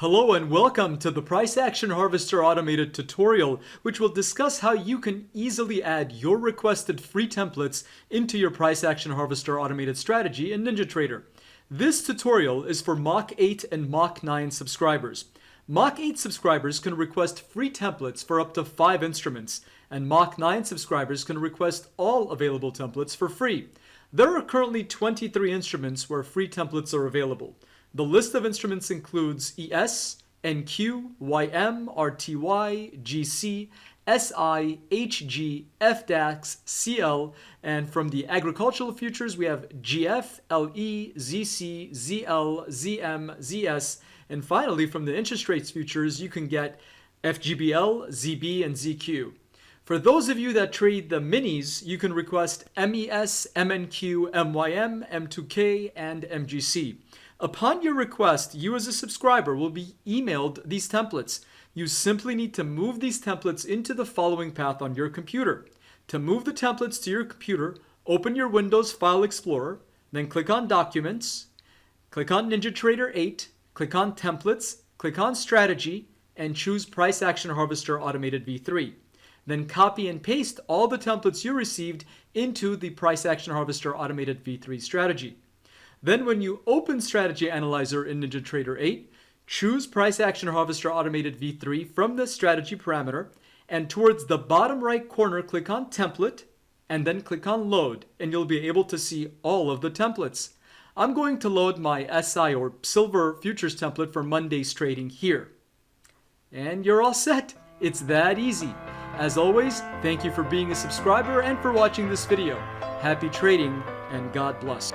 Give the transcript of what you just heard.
Hello and welcome to the Price Action Harvester automated tutorial, which will discuss how you can easily add your requested free templates into your Price Action Harvester automated strategy in NinjaTrader. This tutorial is for Mach 8 and Mach 9 subscribers. Mach 8 subscribers can request free templates for up to 5 instruments, and Mach 9 subscribers can request all available templates for free. There are currently 23 instruments where free templates are available. The list of instruments includes ES, NQ, YM, RTY, GC, SI, HG, FDAX, CL, and from the agricultural futures we have GF, LE, ZC, ZL, ZM, ZS, and finally from the interest rates futures you can get FGBL, ZB, and ZQ. For those of you that trade the minis, you can request MES, MNQ, MYM, M2K, and MGC. Upon your request, you as a subscriber will be emailed these templates. You simply need to move these templates into the following path on your computer. To move the templates to your computer, open your Windows File Explorer, then click on Documents, click on NinjaTrader 8, click on Templates, click on Strategy, and choose Price Action Harvester Automated V3. Then copy and paste all the templates you received into the Price Action Harvester Automated V3 strategy. Then when you open Strategy Analyzer in NinjaTrader 8, choose Price Action Harvester Automated V3 from the strategy parameter, and towards the bottom right corner click on Template, and then click on Load, and you'll be able to see all of the templates. I'm going to load my SI or Silver Futures template for Monday's trading here. And you're all set. It's that easy. As always, thank you for being a subscriber and for watching this video. Happy trading, and God bless.